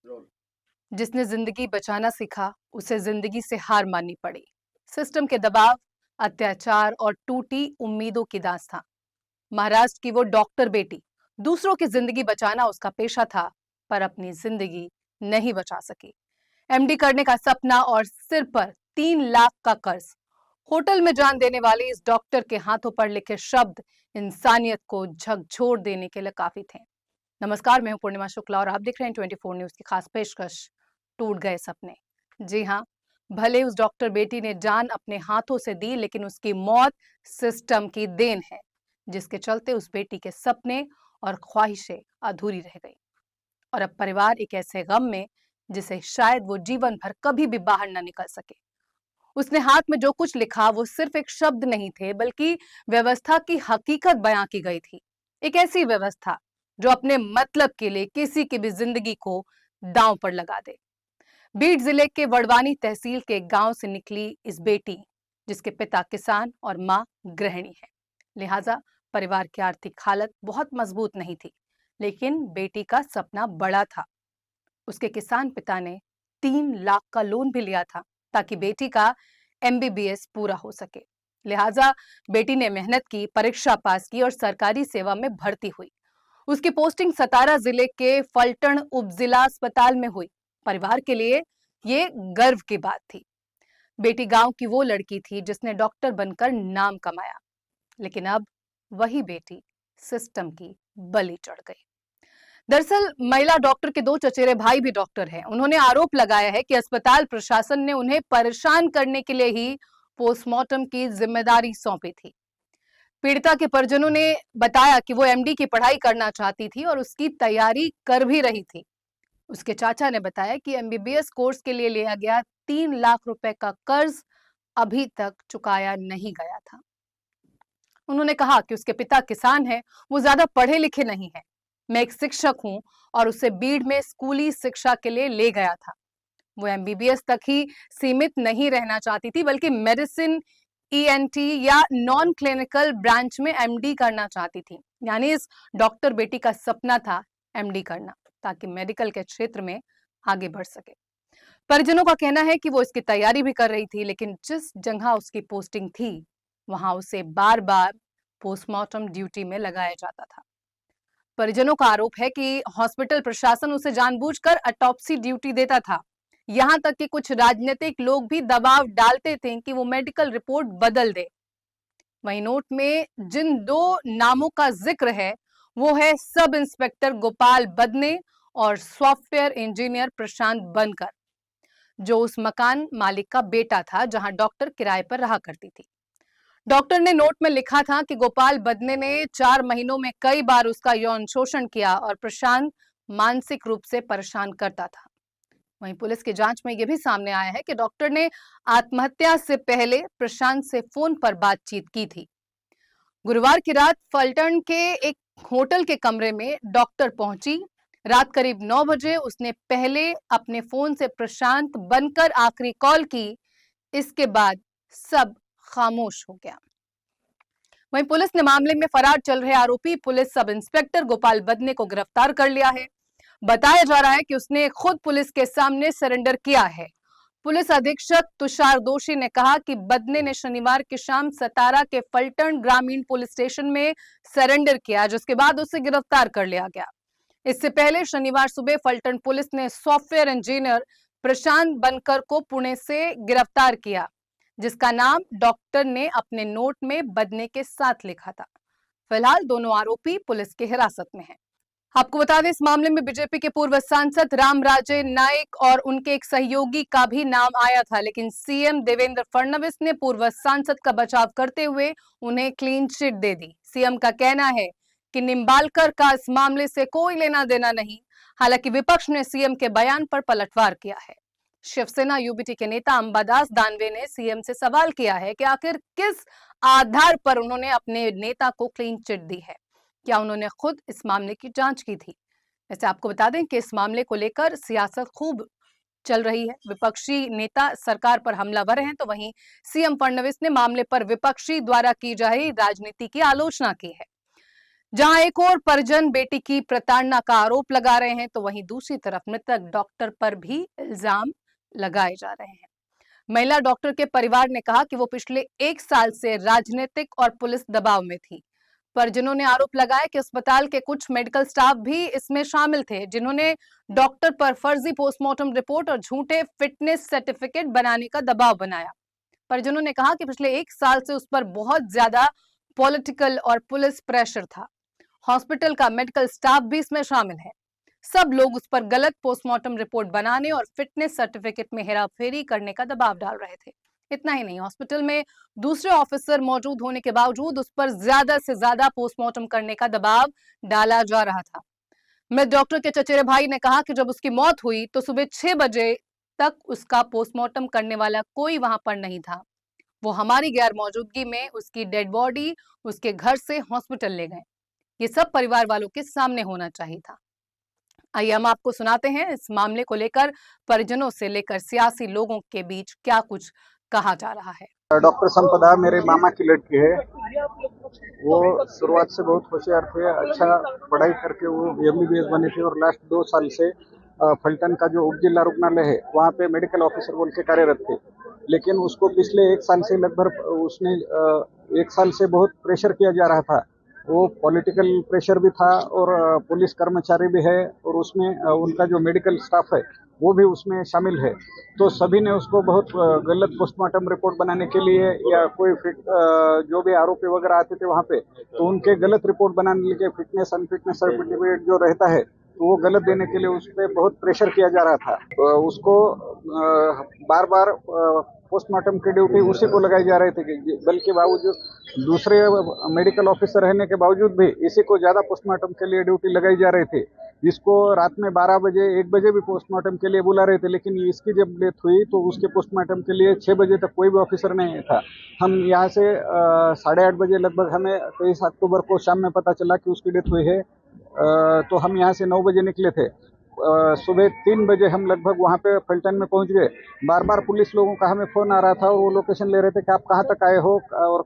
जिसने जिंदगी बचाना सीखा, उसे जिंदगी से हार माननी पड़ी। सिस्टम के दबाव, अत्याचार और टूटी उम्मीदों की दास्तां। महाराष्ट्र की वो डॉक्टर बेटी, दूसरों की जिंदगी बचाना उसका पेशा था, पर अपनी जिंदगी नहीं बचा सकी। एमडी करने का सपना और सिर पर 3 लाख का कर्ज। होटल में जान देने वाले इस डॉक्टर के हाथों पर लिखे शब्द इंसानियत को झकझोर देने के लिए काफी थे। नमस्कार, मैं हूं पूर्णिमा शुक्ला और आप देख रहे हैं 24 न्यूज की खास पेशकश, टूट गए सपने। जी हाँ, भले उस डॉक्टर बेटी ने जान अपने हाथों से दी, लेकिन उसकी मौत सिस्टम की देन है, जिसके चलते उस बेटी के सपने और ख्वाहिशें अधूरी रह गई। और अब परिवार एक ऐसे गम में जिसे शायद वो जीवन भर कभी भी बाहर न निकल सके। उसने हाथ में जो कुछ लिखा वो सिर्फ एक शब्द नहीं थे, बल्कि व्यवस्था की हकीकत बयां की गई थी। एक ऐसी व्यवस्था जो अपने मतलब के लिए किसी की भी जिंदगी को दांव पर लगा दे। बीड जिले के वड़वानी तहसील के गांव से निकली इस बेटी, जिसके पिता किसान और मां गृहिणी है। लिहाजा परिवार की आर्थिक हालत बहुत मजबूत नहीं थी, लेकिन बेटी का सपना बड़ा था। उसके किसान पिता ने 3 लाख का लोन भी लिया था, ताकि बेटी का एमबीबीएस पूरा हो सके। लिहाजा बेटी ने मेहनत की, परीक्षा पास की और सरकारी सेवा में भर्ती हुई। उसकी पोस्टिंग सतारा जिले के फलटण उप जिला अस्पताल में हुई। परिवार के लिए ये गर्व की बात थी। बेटी गांव की वो लड़की थी जिसने डॉक्टर बनकर नाम कमाया, लेकिन अब वही बेटी सिस्टम की बलि चढ़ गई। दरअसल महिला डॉक्टर के 2 चचेरे भाई भी डॉक्टर हैं। उन्होंने आरोप लगाया है कि अस्पताल प्रशासन ने उन्हें परेशान करने के लिए ही पोस्टमार्टम की जिम्मेदारी सौंपी थी। पीड़िता के परिजनों ने बताया कि वो एमडी की पढ़ाई करना चाहती थी और उसकी तैयारी कर भी रही थी। उसके चाचा ने बताया कि एमबीबीएस कोर्स के लिए लिया गया 3 लाख रुपए का कर्ज अभी तक चुकाया नहीं गया था। उन्होंने कहा कि उसके पिता किसान हैं, वो ज्यादा पढ़े लिखे नहीं हैं। मैं एक शिक्षक हूं और उसे बीड़ में स्कूली शिक्षा के लिए ले गया था। वो एमबीबीएस तक ही सीमित नहीं रहना चाहती थी, बल्कि मेडिसिन, ईएनटी या नॉन क्लिनिकल ब्रांच में एमडी करना चाहती थी। यानी इस डॉक्टर बेटी का सपना था एमडी करना, ताकि मेडिकल के क्षेत्र में आगे बढ़ सके। परिजनों का कहना है कि वो इसकी तैयारी भी कर रही थी, लेकिन जिस जगह उसकी पोस्टिंग थी, वहां उसे बार बार पोस्टमार्टम ड्यूटी में लगाया जाता था। परिजनों का आरोप है कि हॉस्पिटल प्रशासन उसे जानबूझकर ऑटोप्सी ड्यूटी देता था। यहां तक कि कुछ राजनीतिक लोग भी दबाव डालते थे कि वो मेडिकल रिपोर्ट बदल दे। वहीं नोट में जिन 2 नामों का जिक्र है, वो है सब इंस्पेक्टर गोपाल बदने और सॉफ्टवेयर इंजीनियर प्रशांत बनकर, जो उस मकान मालिक का बेटा था जहां डॉक्टर किराए पर रहा करती थी। डॉक्टर ने नोट में लिखा था कि गोपाल बदने ने 4 महीनों में कई बार उसका यौन शोषण किया और प्रशांत मानसिक रूप से परेशान करता था। वहीं पुलिस की जांच में यह भी सामने आया है कि डॉक्टर ने आत्महत्या से पहले प्रशांत से फोन पर बातचीत की थी। गुरुवार की रात फलटण के एक होटल के कमरे में डॉक्टर पहुंची। रात करीब 9 बजे उसने पहले अपने फोन से प्रशांत बनकर आखिरी कॉल की। इसके बाद सब खामोश हो गया। वहीं पुलिस ने मामले में फरार चल रहे आरोपी पुलिस सब इंस्पेक्टर गोपाल बदने को गिरफ्तार कर लिया है। बताया जा रहा है कि उसने खुद पुलिस के सामने सरेंडर किया है। पुलिस अधीक्षक तुषार दोषी ने कहा कि बदने ने शनिवार की शाम सतारा के फलटण ग्रामीण पुलिस स्टेशन में सरेंडर किया, जिसके बाद उसे गिरफ्तार कर लिया गया। इससे पहले शनिवार सुबह फलटण पुलिस ने सॉफ्टवेयर इंजीनियर प्रशांत बनकर को पुणे से गिरफ्तार किया, जिसका नाम डॉक्टर ने अपने नोट में बदने के साथ लिखा था। फिलहाल दोनों आरोपी पुलिस की हिरासत में हैं। आपको बता दें, इस मामले में बीजेपी के पूर्व सांसद रामराजे नाईक और उनके एक सहयोगी का भी नाम आया था, लेकिन सीएम देवेंद्र फडणवीस ने पूर्व सांसद का बचाव करते हुए उन्हें क्लीन चिट दे दी। सीएम का कहना है कि निंबालकर का इस मामले से कोई लेना देना नहीं। हालांकि विपक्ष ने सीएम के बयान पर पलटवार किया है। शिवसेना यूबीटी के नेता अंबादास दानवे ने सीएम से सवाल किया है कि आखिर किस आधार पर उन्होंने अपने नेता को क्लीन चिट दी है। क्या उन्होंने खुद इस मामले की जांच की थी? वैसे आपको बता दें कि इस मामले को लेकर सियासत खूब चल रही है। विपक्षी नेता सरकार पर हमलावर हैं, तो वहीं सीएम फडणवीस ने मामले पर विपक्षी द्वारा की जा रही राजनीति की आलोचना की है। जहां एक और परिजन बेटी की प्रताड़ना का आरोप लगा रहे हैं, तो वहीं दूसरी तरफ मृतक डॉक्टर पर भी इल्जाम लगाए जा रहे हैं। महिला डॉक्टर के परिवार ने कहा कि वो पिछले 1 साल से राजनीतिक और पुलिस दबाव में थी। परिजनों ने आरोप लगाया कि अस्पताल के कुछ मेडिकल स्टाफ भी इसमें शामिल थे, जिन्होंने डॉक्टर पर फर्जी पोस्टमार्टम रिपोर्ट और झूठे फिटनेस सर्टिफिकेट बनाने का दबाव बनाया। परिजनों ने कहा कि पिछले 1 साल से उस पर बहुत ज्यादा पॉलिटिकल और पुलिस प्रेशर था। हॉस्पिटल का मेडिकल स्टाफ भी इसमें शामिल है। सब लोग उस पर गलत पोस्टमार्टम रिपोर्ट बनाने और फिटनेस सर्टिफिकेट में हेराफेरी करने का दबाव डाल रहे थे। इतना ही नहीं, हॉस्पिटल में दूसरे ऑफिसर मौजूद होने के बावजूद उस पर ज्यादा से ज्यादा पोस्टमार्टम करने का दबाव डाला जा रहा था। मृत डॉक्टर के चचेरे भाई ने कहा कि जब उसकी मौत हुई तो सुबह 6 बजे तक उसका पोस्टमार्टम करने वाला कोई वहां पर नहीं था। वो हमारी गैर मौजूदगी में उसकी डेड बॉडी उसके घर से हॉस्पिटल ले गए। ये सब परिवार वालों के सामने होना चाहिए था। आइए हम आपको सुनाते हैं इस मामले को लेकर परिजनों से लेकर सियासी लोगों के बीच क्या कुछ कहा जा रहा है। डॉक्टर संपदा मेरे मामा की लड़की है। वो शुरुआत से बहुत होशियार थे, अच्छा पढ़ाई करके वो एमबीबीएस बने थे और लास्ट 2 साल से फलटन का जो उप जिला रुग्णालय है वहाँ पे मेडिकल ऑफिसर बोल के कार्यरत थे। लेकिन उसको पिछले 1 साल से लगभग उसने 1 साल से बहुत प्रेशर किया जा रहा था। वो पॉलिटिकल प्रेशर भी था और पुलिस कर्मचारी भी है और उसमें उनका जो मेडिकल स्टाफ है वो भी उसमें शामिल है। तो सभी ने उसको बहुत गलत पोस्टमार्टम रिपोर्ट बनाने के लिए या कोई जो भी आरोपी वगैरह आते थे वहाँ पे, तो उनके गलत रिपोर्ट बनाने के लिए फिटनेस अनफिटनेस सर्टिफिकेट जो रहता है तो वो गलत देने के लिए उस पर बहुत प्रेशर किया जा रहा था। उसको बार बार पोस्टमार्टम की ड्यूटी उसी को लगाई जा रही थी, बल्कि बावजूद दूसरे मेडिकल ऑफिसर रहने के बावजूद भी इसी को ज्यादा पोस्टमार्टम के लिए ड्यूटी लगाई जा रही थी। इसको रात में 12 बजे 1 बजे भी पोस्टमार्टम के लिए बुला रहे थे, लेकिन इसकी जब डेथ हुई तो उसके पोस्टमार्टम के लिए 6 बजे तक कोई भी ऑफिसर नहीं था। हम यहाँ से 8:30 बजे लगभग हमें 23 अक्टूबर को शाम में पता चला कि उसकी डेथ हुई है। तो हम यहाँ से 9 बजे निकले थे। सुबह 3 बजे हम लगभग वहाँ पे फलटन में पहुँच गए। बार बार पुलिस लोगों का हमें फोन आ रहा था, वो लोकेशन ले रहे थे कि आप कहाँ तक आए हो और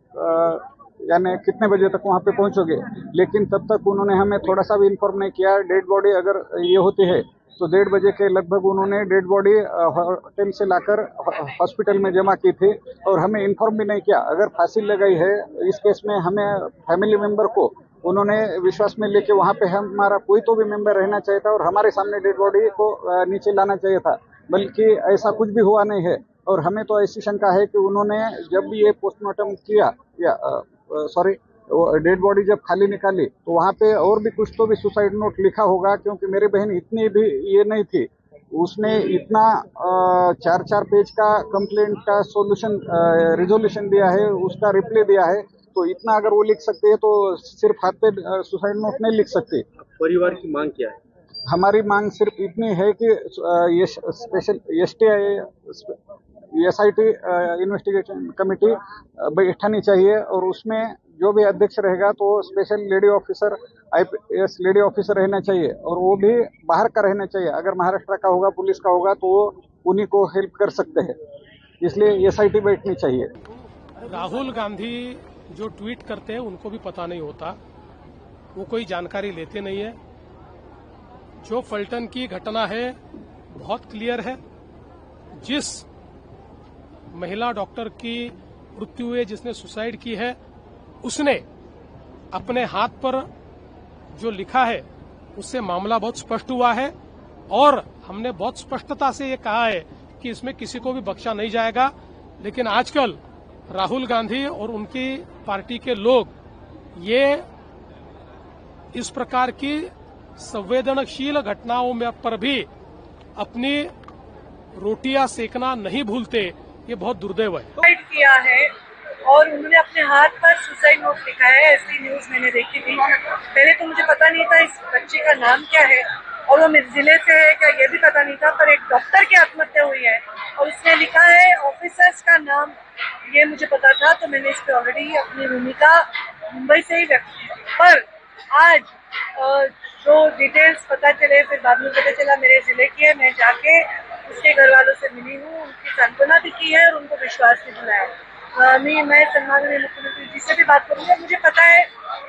यानी कितने बजे तक वहाँ पे पहुँचोगे, लेकिन तब तक उन्होंने हमें थोड़ा सा भी इन्फॉर्म नहीं किया। डेड बॉडी अगर ये होती है तो 1:30 बजे के लगभग उन्होंने डेड बॉडी होटल से लाकर हॉस्पिटल में जमा की थी और हमें इन्फॉर्म भी नहीं किया। अगर फांसी लगाई है इस केस में हमें फैमिली मेंबर को उन्होंने विश्वास में लेके वहाँ पे हमारा कोई तो भी मेंबर रहना चाहिए था और हमारे सामने डेड बॉडी को नीचे लाना चाहिए था, बल्कि ऐसा कुछ भी हुआ नहीं है। और हमें तो ऐसी शंका है कि उन्होंने जब भी ये पोस्टमार्टम किया या डेड बॉडी जब खाली निकाली तो वहाँ पे और भी कुछ तो भी सुसाइड नोट लिखा होगा, क्योंकि मेरी बहन इतनी भी ये नहीं थी। उसने इतना 4-4 पेज का कंप्लेंट का सोल्यूशन रिजोल्यूशन दिया है, उसका रिप्लाई दिया है, तो इतना अगर वो लिख सकते हैं तो सिर्फ हाथ पे सुसाइड नोट नहीं लिख सकते। परिवार की मांग क्या है? हमारी मांग सिर्फ इतनी है कि ये स्पेशल SIT इन्वेस्टिगेशन कमेटी बैठानी चाहिए और उसमें जो भी अध्यक्ष रहेगा तो special lady officer IPS lady officer रहना चाहिए और वो भी बाहर का रहना चाहिए। अगर महाराष्ट्र का होगा, पुलिस का होगा, तो वो उन्हीं को हेल्प कर सकते हैं, इसलिए SIT बैठनी चाहिए। राहुल गांधी जो ट्वीट करते हैं उनको भी पता नहीं होता, वो कोई जानकारी लेते नहीं है। जो फलटन की घटना है बहुत क्लियर है। जिस महिला डॉक्टर की मृत्यु हुई, जिसने सुसाइड की है, उसने अपने हाथ पर जो लिखा है उससे मामला बहुत स्पष्ट हुआ है और हमने बहुत स्पष्टता से ये कहा है कि इसमें किसी को भी बख्शा नहीं जाएगा। लेकिन आजकल राहुल गांधी और उनकी पार्टी के लोग ये इस प्रकार की संवेदनशील घटनाओं में पर भी अपनी रोटियां सेकना नहीं भूलते, ये बहुत दुर्दैव है। सुसाइड किया है और उन्होंने अपने हाथ पर सुसाइड नोट लिखा है, ऐसी न्यूज मैंने देखी थी। पहले तो मुझे पता नहीं था इस बच्चे का नाम क्या है और वो मेरे जिले से है क्या, ये भी पता नहीं था। पर एक डॉक्टर की आत्महत्या हुई है और उसने लिखा है ऑफिसर्स का नाम, ये मुझे पता था। तो मैंने इस पर ऑलरेडी अपनी भूमिका मुंबई से ही व्यक्त की। पर आज जो डिटेल्स पता चले, फिर बाद में पता चला मेरे जिले की है। मैं जाके उसके घर वालों से मिली हूँ, उनकी सांत्वना भी की है और उनको विश्वास भी दिलाया। मैं सम्माननीय मुख्यमंत्री जी से भी बात करूंगा। मुझे पता है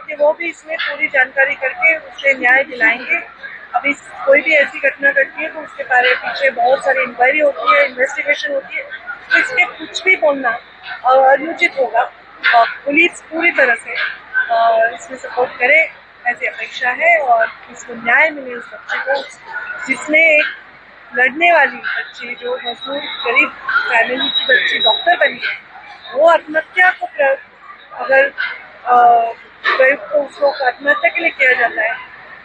कि वो भी इसमें पूरी जानकारी करके उसे न्याय दिलाएंगे। अभी कोई भी ऐसी घटना घटती है तो उसके बारे पीछे बहुत सारी इंक्वायरी होती है, इन्वेस्टिगेशन होती है, तो इसमें कुछ भी बोलना अनुचित होगा। पुलिस पूरी तरह से इसमें सपोर्ट करे ऐसी अपेक्षा है और इसको न्याय मिले उस बच्चे को, जिसने एक लड़ने वाली बच्ची, जो मजदूर गरीब फैमिली की बच्ची डॉक्टर बनी है, वो आत्महत्या को अगर प्रयुक्त तो उसको आत्महत्या के लिए किया जाता है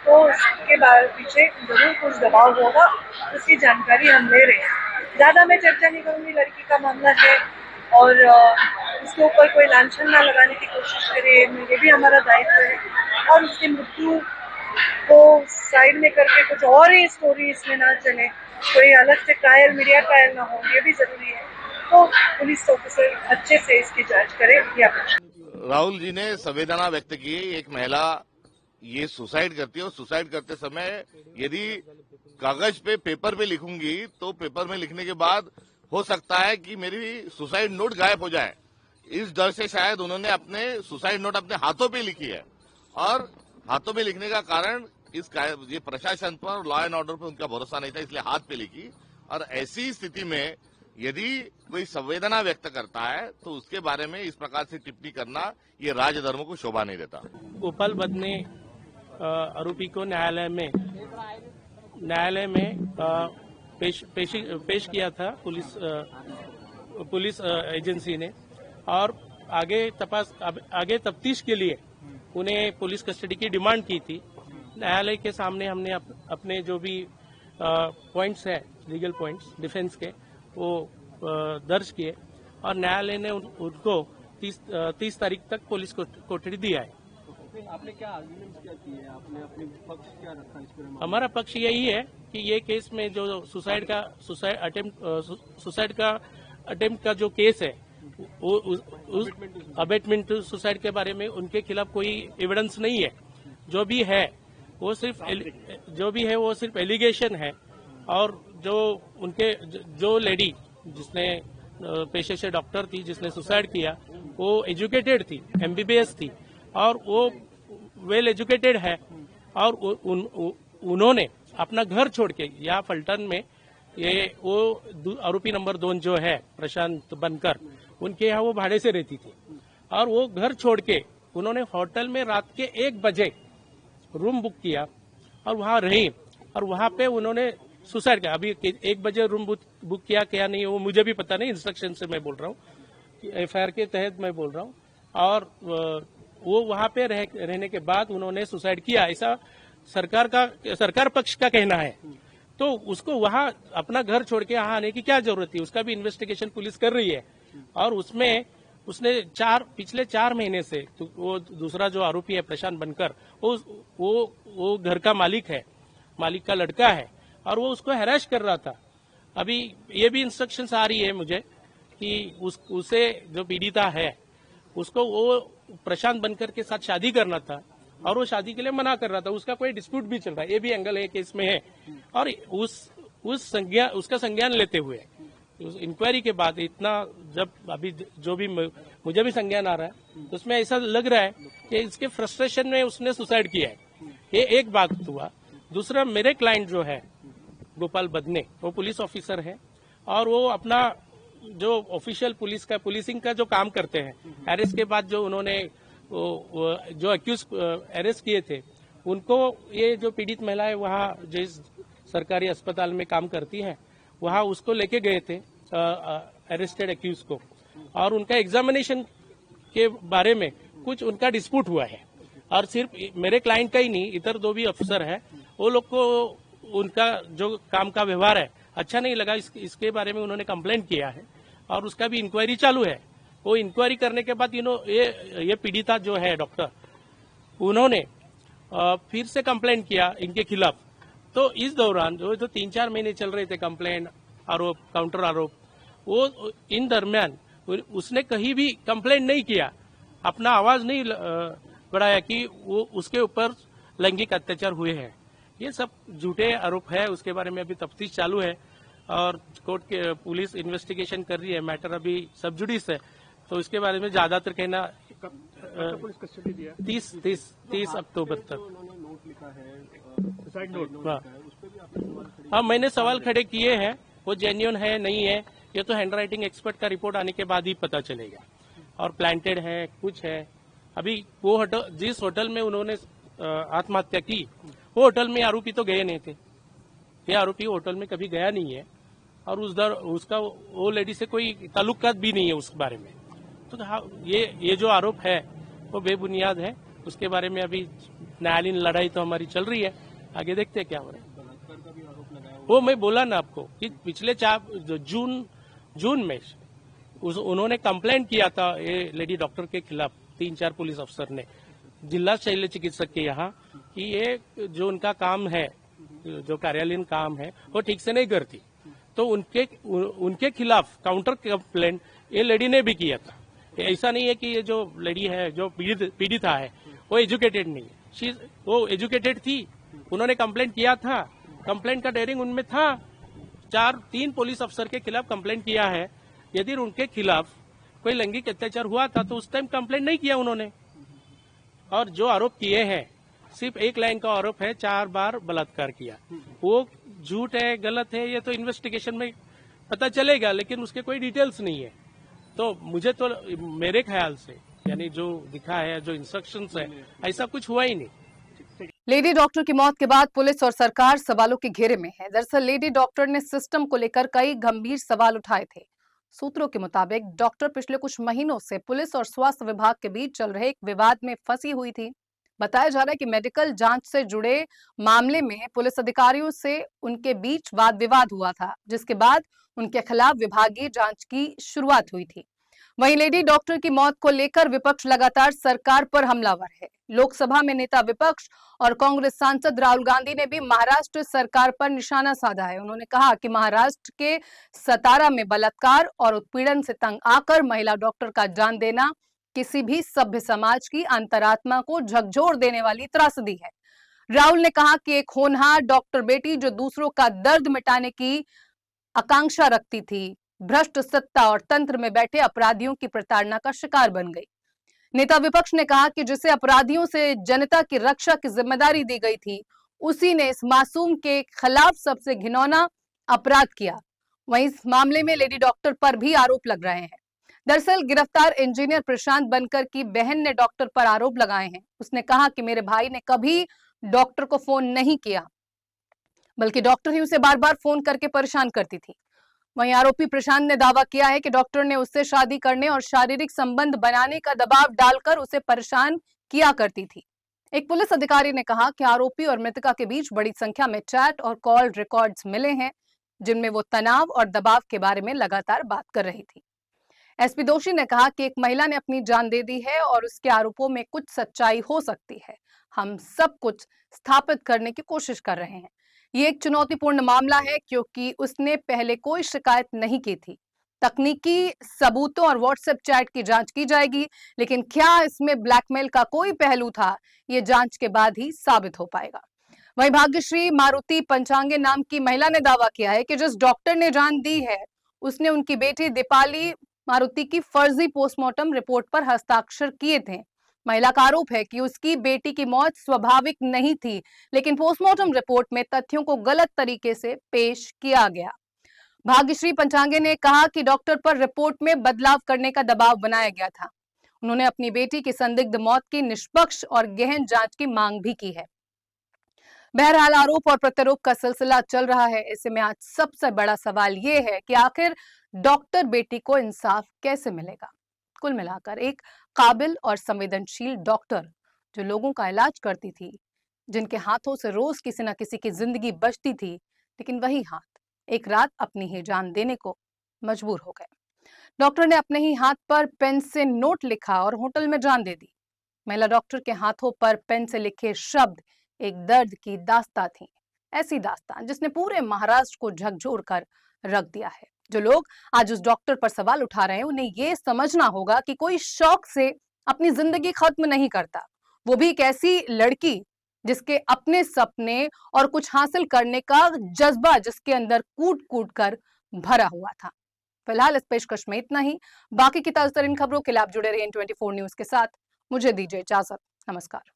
तो उसके बाद पीछे जरूर कुछ दबाव होगा, उसकी जानकारी हम ले रहे हैं। ज्यादा मैं चर्चा नहीं करूंगी, लड़की का मामला है और उसके ऊपर कोई लांछन ना लगाने की कोशिश करे, ये भी हमारा दायित्व है। और उसकी मृत्यु को साइड में करके कुछ और ही स्टोरी इसमें ना चले, कोई अलग से ट्रायल, मीडिया ट्रायल ना हो, ये भी जरूरी है। तो पुलिस ऑफिसर अच्छे से इसकी जांच करे, ये अपेक्षा। राहुल जी ने संवेदना व्यक्त की। एक महिला ये सुसाइड करती है और सुसाइड करते समय यदि कागज पे पेपर पे लिखूंगी तो पेपर में लिखने के बाद हो सकता है कि मेरी सुसाइड नोट गायब हो जाए। इस डर से शायद उन्होंने अपने सुसाइड नोट अपने हाथों पे लिखी है और हाथों पे लिखने का कारण ये प्रशासन पर, लॉ एंड ऑर्डर पर उनका भरोसा नहीं था, इसलिए हाथ पे लिखी। और ऐसी स्थिति में यदि कोई संवेदना व्यक्त करता है तो उसके बारे में इस प्रकार से टिप्पणी करना ये राजधर्म को शोभा नहीं देता। गोपाल बद ने आरोपी को न्यायालय में पेश किया था पुलिस एजेंसी ने, और आगे तफ्तीश के लिए उन्हें पुलिस कस्टडी की डिमांड की थी। न्यायालय के सामने हमने अपने जो भी पॉइंट्स है, लीगल पॉइंट्स डिफेंस के, वो दर्ज किए और न्यायालय ने उनको 30 तारीख तक पुलिस कोठरी दिया है। आपने क्या आर्गुमेंट क्या किए, आपने अपने पक्ष क्या रखा इस पर? हमारा पक्ष यही है कि ये केस में जो सुसाइड का अटेम्प्ट का जो केस है, उस अबेटमेंट सुसाइड के बारे में उनके खिलाफ कोई एविडेंस नहीं है। जो भी है वो सिर्फ एलिगेशन है। और जो लेडी जिसने पेशे से डॉक्टर थी, जिसने सुसाइड किया, वो एजुकेटेड थी, MBBS थी और वो वेल एजुकेटेड है। और उन्होंने अपना घर छोड़ के यहाँ फलटन में, वो आरोपी नंबर 2 जो है प्रशांत बनकर, उनके यहाँ वो भाड़े से रहती थी और वो घर छोड़ के उन्होंने होटल में रात के 1 बजे रूम बुक किया और वहाँ रही और वहाँ पे उन्होंने सुसाइड किया। अभी 1 बजे रूम बुक किया क्या नहीं वो मुझे भी पता नहीं, इंस्ट्रक्शन से मैं बोल रहा हूँ, FIR के तहत मैं बोल रहा हूँ। और वो वहाँ पे रहने के बाद उन्होंने सुसाइड किया, ऐसा सरकार पक्ष का कहना है। तो उसको वहाँ अपना घर छोड़ के यहाँ आने की क्या जरूरत थी? उसका भी इन्वेस्टिगेशन पुलिस कर रही है। और उसमें उसने पिछले 4 महीने से तो वो दूसरा जो आरोपी है प्रशांत बनकर, वो घर का मालिक है, मालिक का लड़का है और वो उसको हैरेस कर रहा था। अभी ये भी इंस्ट्रक्शंस आ रही है मुझे कि उसे जो पीड़िता है उसको वो प्रशांत बनकर के साथ शादी करना था और वो शादी के लिए मना कर रहा था। उसका कोई डिस्प्यूट भी चल रहा है, ये भी एंगल है केस में है। और उसका संज्ञान लेते हुए इंक्वायरी के बाद इतना, जब अभी जो भी मुझे भी संज्ञान आ रहा है तो उसमें ऐसा लग रहा है कि इसके फ्रस्ट्रेशन में उसने सुसाइड किया है। ये एक बात हुआ। दूसरा, मेरे क्लाइंट जो है गोपाल बदने, वो पुलिस ऑफिसर है और वो अपना जो ऑफिशियल पुलिसिंग का जो काम करते हैं, अरेस्ट के बाद जो उन्होंने जो अक्यूज अरेस्ट किए थे, उनको ये जो पीड़ित महिलाएं वहाँ जिस सरकारी अस्पताल में काम करती हैं, वहाँ उसको लेके गए थे अरेस्टेड अक्यूज को, और उनका एग्जामिनेशन के बारे में कुछ उनका डिस्प्यूट हुआ है। और सिर्फ मेरे क्लाइंट का ही नहीं, इतर 2 भी अफसर है, वो लोग को उनका जो काम का व्यवहार है अच्छा नहीं लगा। इसके बारे में उन्होंने कंप्लेंट किया है और उसका भी इंक्वायरी चालू है। वो इंक्वायरी करने के बाद ये पीड़िता जो है डॉक्टर, उन्होंने फिर से कंप्लेंट किया इनके खिलाफ। तो इस दौरान जो 3-4 महीने चल रहे थे कंप्लेंट, आरोप, काउंटर आरोप, वो इन दरमियान उसने कहीं भी कंप्लेंट नहीं किया, अपना आवाज नहीं बढ़ाया कि वो उसके ऊपर लैंगिक अत्याचार हुए हैं। ये सब झूठे आरोप है। उसके बारे में अभी तफ्तीश चालू है और कोर्ट के पुलिस इन्वेस्टिगेशन कर रही है। मैटर अभी सब जुडिस है, तो इसके बारे में ज्यादातर कहना कब पुलिस कस्टडी दिया? 30 अक्टूबर तक। उन्होंने नोट लिखा है, सुसाइड नोट हाँ। लिखा है, उस पर भी आपने सवाल खड़े हाँ, मैंने सवाल खड़े किए हैं, वो जेन्युइन है नहीं है ये तो हैंड राइटिंग एक्सपर्ट का रिपोर्ट आने के बाद ही पता चलेगा। और प्लांटेड है कुछ है। अभी वो होटल, जिस होटल में उन्होंने आत्महत्या की, वो होटल में आरोपी तो गए नहीं थे। ये आरोपी होटल में कभी गया नहीं है और उसका वो लेडी से कोई ताल्लुकात भी नहीं है उस बारे में। तो हाँ, ये जो आरोप है वो बेबुनियाद है। उसके बारे में अभी न्यायालयीन लड़ाई तो हमारी चल रही है, आगे देखते हैं क्या हो रहा है। बलात्कार का भी आरोप लगाया वो मैं बोला ना आपको कि पिछले जून में उन्होंने कंप्लेंट किया था ये लेडी डॉक्टर के खिलाफ, 3-4 पुलिस अफसर ने जिला शल्य चिकित्सक के यहाँ, कि ये जो उनका काम है, जो कार्यालयीन काम है, वो ठीक से नहीं करती। तो उनके खिलाफ काउंटर कंप्लेंट ये लेडी ने भी किया था। ऐसा नहीं है कि ये जो लेडी है, जो पीड़िता है, वो एजुकेटेड नहीं है। वो एजुकेटेड थी, उन्होंने कंप्लेंट किया था, कंप्लेंट का डेयरिंग उनमें था। 3 पुलिस अफसर के खिलाफ कंप्लेंट किया है। यदि उनके खिलाफ कोई लैंगिक अत्याचार हुआ था तो उस टाइम कंप्लेंट नहीं किया उन्होंने। और जो आरोप किए हैं, सिर्फ एक लाइन का आरोप है, 4 बार बलात्कार किया। वो झूठ है, गलत है, ये तो इन्वेस्टिगेशन में पता चलेगा, लेकिन उसके कोई डिटेल्स नहीं है। तो मुझे तो मेरे ख्याल से, यानी जो दिखा है, जो इंस्ट्रक्शंस है, ऐसा कुछ हुआ ही नहीं। लेडी डॉक्टर की मौत के बाद पुलिस और सरकार सवालों के घेरे में है। दरअसल लेडी डॉक्टर ने सिस्टम को लेकर कई गंभीर सवाल उठाए थे। सूत्रों के मुताबिक डॉक्टर पिछले कुछ महीनों से पुलिस और स्वास्थ्य विभाग के बीच चल रहे एक विवाद में फंसी हुई थी। बताया जा रहा है कि मेडिकल जांच से जुड़े मामले में पुलिस अधिकारियों से उनके बीच वाद विवाद हुआ था, जिसके बाद उनके खिलाफ विभागीय जांच की शुरुआत हुई थी। वहीं लेडी डॉक्टर की मौत को लेकर विपक्ष लगातार सरकार पर हमलावर है। लोकसभा में नेता विपक्ष और कांग्रेस सांसद राहुल गांधी ने भी महाराष्ट्र सरकार पर निशाना साधा है। उन्होंने कहा कि महाराष्ट्र के सतारा में बलात्कार और उत्पीड़न से तंग आकर महिला डॉक्टर का जान देना किसी भी सभ्य समाज की अंतरात्मा को झकझोर देने वाली त्रासदी है। राहुल ने कहा कि एक होनहार डॉक्टर बेटी जो दूसरों का दर्द मिटाने की आकांक्षा रखती थी, भ्रष्ट सत्ता और तंत्र में बैठे अपराधियों की प्रताड़ना का शिकार बन गई। नेता विपक्ष ने कहा कि जिसे अपराधियों से जनता की रक्षा की जिम्मेदारी दी गई थी, उसी ने इस मासूम के खिलाफ सबसे घिनौना अपराध किया। वहीं इस मामले में लेडी डॉक्टर पर भी आरोप लग रहे हैं। दरअसल गिरफ्तार इंजीनियर प्रशांत बनकर की बहन ने डॉक्टर पर आरोप लगाए हैं। उसने कहा कि मेरे भाई ने कभी डॉक्टर को फोन नहीं किया, बल्कि डॉक्टर ही उसे बार बार फोन करके परेशान करती थी। वहीं आरोपी प्रशांत ने दावा किया है कि डॉक्टर ने उससे शादी करने और शारीरिक संबंध बनाने का दबाव डालकर उसे परेशान किया करती थी। एक पुलिस अधिकारी ने कहा कि आरोपी और मृतका के बीच बड़ी संख्या में चैट और कॉल रिकॉर्ड्स मिले हैं, जिनमें वो तनाव और दबाव के बारे में लगातार बात कर रही थी। एसपी दोषी ने कहा कि एक महिला ने अपनी जान दे दी है और उसके आरोपों में कुछ सच्चाई हो सकती है। हम सब कुछ स्थापित करने की कोशिश कर रहे हैं। ये एक चुनौतीपूर्ण मामला है क्योंकि उसने पहले कोई शिकायत नहीं की थी। तकनीकी सबूतों और व्हाट्सएप चैट की जांच की जाएगी, लेकिन क्या इसमें ब्लैकमेल का कोई पहलू था, ये जांच के बाद ही साबित हो पाएगा। वहीं भाग्यश्री मारुति पंचांगे नाम की महिला ने दावा किया है कि जिस डॉक्टर ने जान दी है, उसने उनकी बेटी दीपाली मारुति की फर्जी पोस्टमार्टम रिपोर्ट पर हस्ताक्षर किए थे। महिला का आरोप है कि उसकी बेटी की मौत स्वाभाविक नहीं थी, लेकिन पोस्टमार्टम रिपोर्ट में तथ्यों को गलत तरीके से पेश किया गया। भाग्यश्री पंचांगे ने कहा कि डॉक्टर पर रिपोर्ट में बदलाव करने का दबाव बनाया गया था। उन्होंने अपनी बेटी की संदिग्ध मौत की निष्पक्ष और गहन जांच की मांग भी की है। बहरहाल आरोप और प्रत्यारोप का सिलसिला चल रहा है। ऐसे में आज सबसे बड़ा सवाल ये है कि आखिर डॉक्टर बेटी को इंसाफ कैसे मिलेगा। कुल मिलाकर एक काबिल और संवेदनशील डॉक्टर जो लोगों का इलाज करती थी, जिनके हाथों से रोज किसी न किसी की जिंदगी बचती थी, लेकिन वही हाथ एक रात अपनी ही जान देने को मजबूर हो गए। डॉक्टर ने अपने ही हाथ पर पेन से नोट लिखा और होटल में जान दे दी। महिला डॉक्टर के हाथों पर पेन से लिखे शब्द एक दर्द की दास्तां थी, ऐसी दास्तां जिसने पूरे महाराष्ट्र को झकझोर कर रख दिया है। जो लोग आज उस डॉक्टर पर सवाल उठा रहे हैं, उन्हें ये समझना होगा कि कोई शौक से अपनी जिंदगी खत्म नहीं करता, वो भी एक ऐसी लड़की जिसके अपने सपने और कुछ हासिल करने का जज्बा जिसके अंदर कूट कूट कर भरा हुआ था। फिलहाल इस पेशकश में इतना ही। बाकी की ताजा तरीन खबरों के लिए आप जुड़े रहिए N24 न्यूज के साथ। मुझे दीजिए इजाजत। नमस्कार।